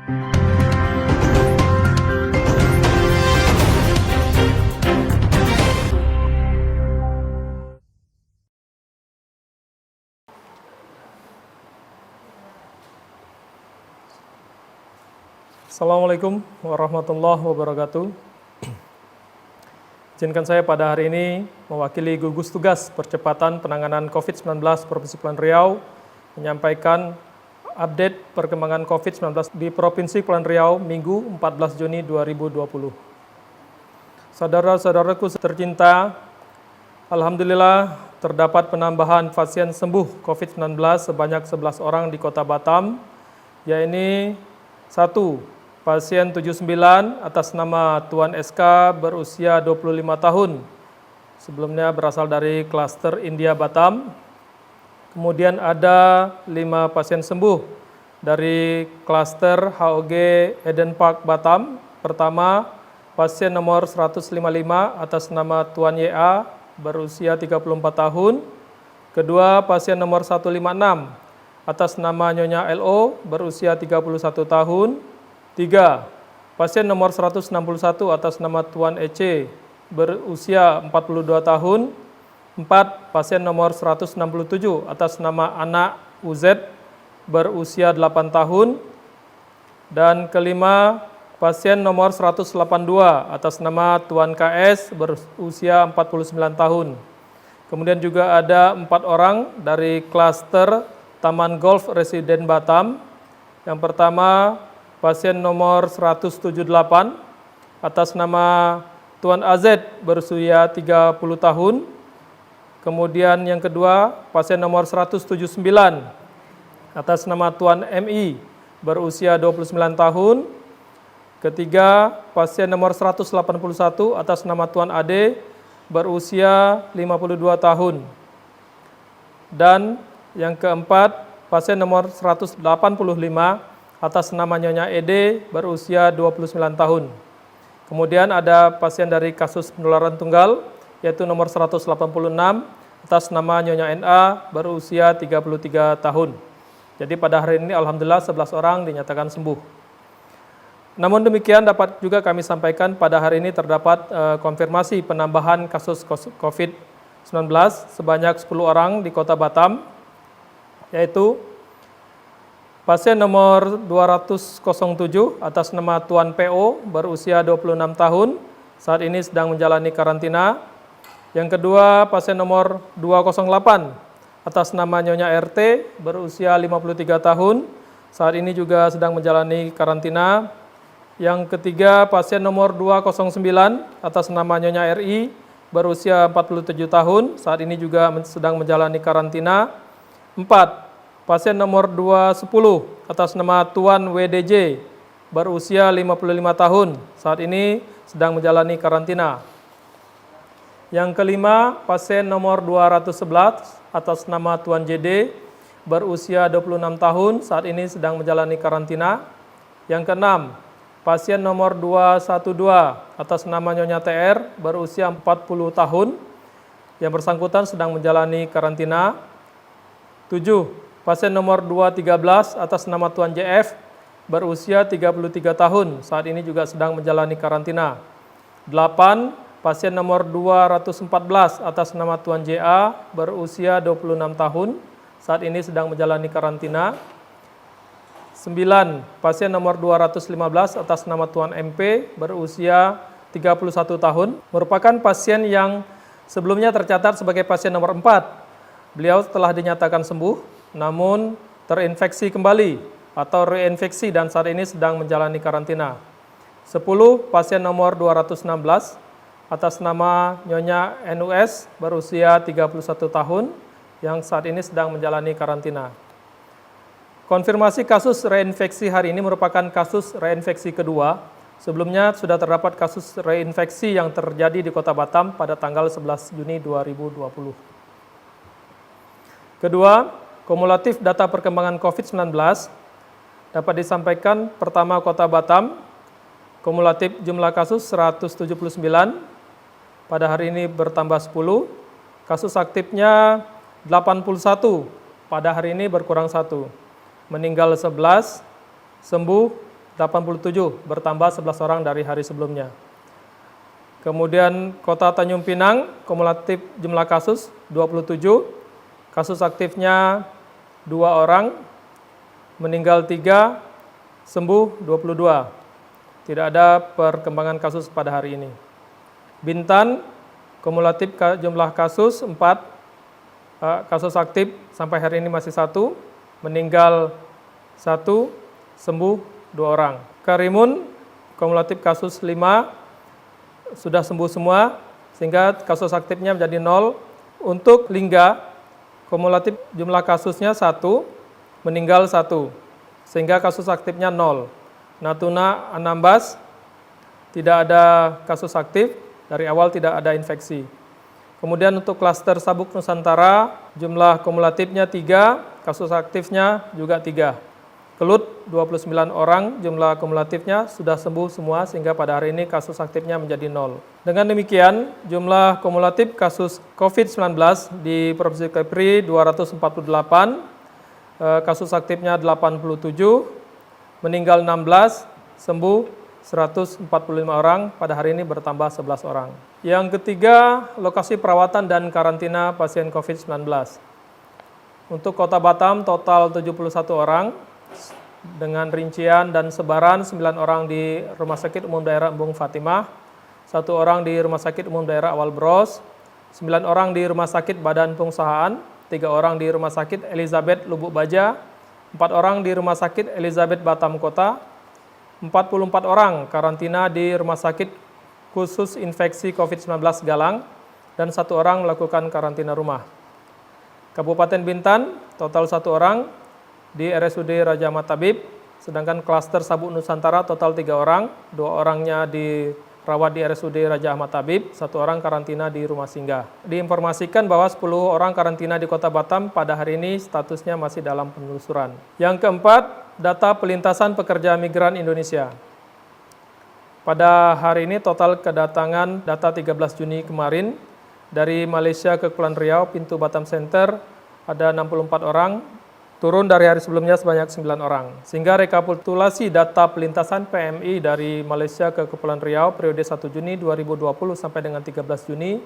Assalamualaikum warahmatullahi wabarakatuh. Izinkan saya pada hari ini mewakili gugus tugas percepatan penanganan COVID-19 Provinsi Kepulauan Riau menyampaikan update perkembangan COVID-19 di Provinsi Kepulauan Riau Minggu 14 Juni 2020. Saudara-saudaraku tercinta, alhamdulillah terdapat penambahan pasien sembuh COVID-19 sebanyak 11 orang di Kota Batam, yaitu 1. Pasien 79 atas nama Tuan SK berusia 25 tahun. Sebelumnya berasal dari klaster India Batam. Kemudian ada 5 pasien sembuh dari klaster HOG Eden Park Batam. Pertama, pasien nomor 155 atas nama Tuan YA berusia 34 tahun. Kedua, pasien nomor 156 atas nama Nyonya LO berusia 31 tahun. 3. Pasien nomor 161 atas nama Tuan EC berusia 42 tahun. 4. Pasien nomor 167 atas nama Anak UZ berusia 8 tahun. Dan kelima, pasien nomor 182 atas nama Tuan KS berusia 49 tahun. Kemudian juga ada 4 orang dari klaster Taman Golf Residen Batam. Yang pertama, pasien nomor 178 atas nama Tuan AZ berusia 30 tahun. Kemudian yang kedua, pasien nomor 179 atas nama Tuan MI berusia 29 tahun. Ketiga, pasien nomor 181 atas nama Tuan AD berusia 52 tahun. Dan yang keempat, pasien nomor 185 atas nama Nyonya ED berusia 29 tahun. Kemudian ada pasien dari kasus penularan tunggal, yaitu nomor 186 atas nama Nyonya NA berusia 33 tahun. Jadi pada hari ini alhamdulillah 11 orang dinyatakan sembuh. Namun demikian dapat juga kami sampaikan pada hari ini terdapat konfirmasi penambahan kasus COVID-19 sebanyak 10 orang di Kota Batam, yaitu pasien nomor 207 atas nama Tuan PO berusia 26 tahun, saat ini sedang menjalani karantina. Yang kedua, pasien nomor 208 atas nama Nyonya RT berusia 53 tahun, saat ini juga sedang menjalani karantina. Yang ketiga, pasien nomor 209 atas nama Nyonya RI berusia 47 tahun, saat ini juga sedang menjalani karantina. 4. Pasien nomor 210 atas nama Tuan WDJ berusia 55 tahun, saat ini sedang menjalani karantina. Yang kelima, pasien nomor 211 atas nama Tuan JD berusia 26 tahun, saat ini sedang menjalani karantina. Yang keenam, pasien nomor 212 atas nama Nyonya TR berusia 40 tahun, yang bersangkutan sedang menjalani karantina. 7. Pasien nomor 213 atas nama Tuan JF berusia 33 tahun, saat ini juga sedang menjalani karantina. 8. Pasien nomor 214 atas nama Tuan JA berusia 26 tahun, saat ini sedang menjalani karantina. 9. Pasien nomor 215 atas nama Tuan MP berusia 31 tahun, merupakan pasien yang sebelumnya tercatat sebagai pasien nomor 4. Beliau telah dinyatakan sembuh, namun terinfeksi kembali atau reinfeksi dan saat ini sedang menjalani karantina. 10. Pasien nomor 216 atas nama Nyonya NUS berusia 31 tahun yang saat ini sedang menjalani karantina. Konfirmasi kasus reinfeksi hari ini merupakan kasus reinfeksi kedua. Sebelumnya sudah terdapat kasus reinfeksi yang terjadi di Kota Batam pada tanggal 11 Juni 2020. Kedua, kumulatif data perkembangan COVID-19 dapat disampaikan. Pertama, Kota Batam, kumulatif jumlah kasus 179, pada hari ini bertambah 10, kasus aktifnya 81, pada hari ini berkurang 1, meninggal 11, sembuh 87, bertambah 11 orang dari hari sebelumnya. Kemudian Kota Tanjung Pinang, kumulatif jumlah kasus 27, kasus aktifnya 2 orang, meninggal 3, sembuh 22. Tidak ada perkembangan kasus pada hari ini. Bintan, kumulatif jumlah kasus 4, kasus aktif sampai hari ini masih 1, meninggal 1, sembuh 2 orang. Karimun, kumulatif kasus 5, sudah sembuh semua, sehingga kasus aktifnya menjadi 0. Untuk Lingga, kumulatif jumlah kasusnya 1, meninggal 1, sehingga kasus aktifnya 0. Natuna, Anambas, tidak ada kasus aktif, dari awal tidak ada infeksi. Kemudian untuk klaster Sabuk Nusantara, jumlah kumulatifnya 3, kasus aktifnya juga 3. Kelut 29 orang, jumlah kumulatifnya sudah sembuh semua sehingga pada hari ini kasus aktifnya menjadi 0. Dengan demikian, jumlah kumulatif kasus COVID-19 di Provinsi Kepri 248, kasus aktifnya 87, meninggal 16, sembuh 145 orang, pada hari ini bertambah 11 orang. Yang ketiga, lokasi perawatan dan karantina pasien COVID-19. Untuk Kota Batam total 71 orang, dengan rincian dan sebaran 9 orang di Rumah Sakit Umum Daerah Embung Fatimah, 1 orang di Rumah Sakit Umum Daerah Awal Bros, 9 orang di Rumah Sakit Badan Pengusahaan, 3 orang di Rumah Sakit Elizabeth Lubuk Baja, 4 orang di Rumah Sakit Elizabeth Batam Kota, 44 orang karantina di Rumah Sakit Khusus Infeksi COVID-19 Galang, dan 1 orang melakukan karantina rumah. Kabupaten Bintan, total 1 orang di RSUD Raja Ahmad Tabib, sedangkan klaster Sabuk Nusantara total 3 orang, 2 orangnya dirawat di RSUD Raja Ahmad Tabib, 1 orang karantina di rumah singgah. Diinformasikan bahwa 10 orang karantina di Kota Batam pada hari ini statusnya masih dalam penelusuran. Yang keempat, data pelintasan pekerja migran Indonesia. Pada hari ini total kedatangan data 13 Juni kemarin dari Malaysia ke Kepulauan Riau, pintu Batam Center ada 64 orang, turun dari hari sebelumnya sebanyak 9 orang. Sehingga rekapitulasi data pelintasan PMI dari Malaysia ke Kepulauan Riau periode 1 Juni 2020 sampai dengan 13 Juni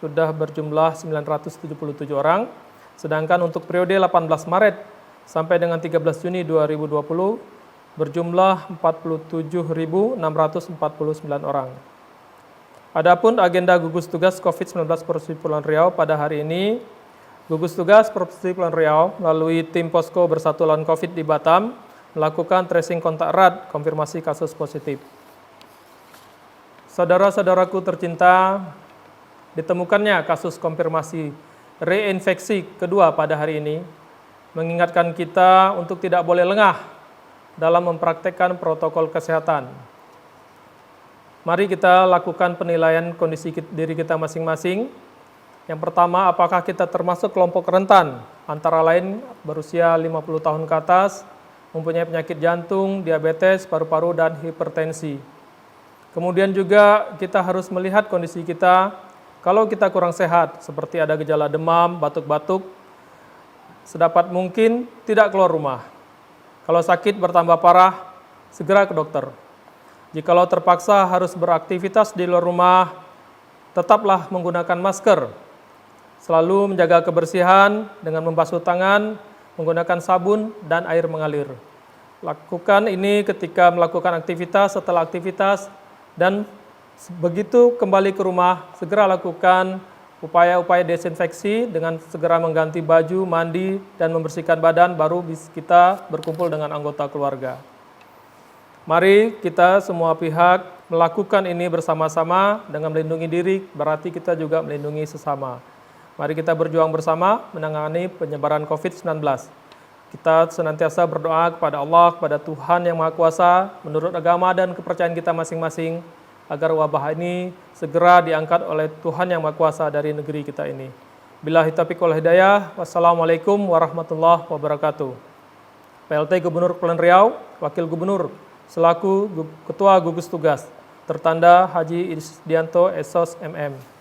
sudah berjumlah 977 orang. Sedangkan untuk periode 18 Maret sampai dengan 13 Juni 2020 berjumlah 47.649 orang. Adapun agenda gugus tugas COVID-19 Provinsi Kepulauan Riau pada hari ini, gugus tugas Provinsi Kepulauan Riau melalui tim posko bersatu lawan COVID di Batam melakukan tracing kontak erat konfirmasi kasus positif. Saudara-saudaraku tercinta, ditemukannya kasus konfirmasi reinfeksi kedua pada hari ini mengingatkan kita untuk tidak boleh lengah dalam mempraktekkan protokol kesehatan. Mari kita lakukan penilaian kondisi diri kita masing-masing. Yang pertama, apakah kita termasuk kelompok rentan, antara lain berusia 50 tahun ke atas, mempunyai penyakit jantung, diabetes, paru-paru, dan hipertensi. Kemudian juga kita harus melihat kondisi kita, kalau kita kurang sehat, seperti ada gejala demam, batuk-batuk, sedapat mungkin tidak keluar rumah. Kalau sakit bertambah parah, segera ke dokter. Jikalau terpaksa harus beraktivitas di luar rumah, tetaplah menggunakan masker. Selalu menjaga kebersihan dengan membasuh tangan, menggunakan sabun dan air mengalir. Lakukan ini ketika melakukan aktivitas, setelah aktivitas, dan begitu kembali ke rumah, segera lakukan upaya-upaya desinfeksi dengan segera mengganti baju, mandi, dan membersihkan badan, baru kita berkumpul dengan anggota keluarga. Mari kita semua pihak melakukan ini bersama-sama dengan melindungi diri, berarti kita juga melindungi sesama. Mari kita berjuang bersama menangani penyebaran COVID-19. Kita senantiasa berdoa kepada Allah, kepada Tuhan Yang Maha Kuasa, menurut agama dan kepercayaan kita masing-masing, agar wabah ini segera diangkat oleh Tuhan Yang Maha Kuasa dari negeri kita ini. Billahi taufiq wal hidayah. Wassalamualaikum warahmatullahi wabarakatuh. PLT Gubernur Kepulauan Riau, Wakil Gubernur, selaku Ketua Gugus Tugas, tertanda Haji Isdianto Esos MM.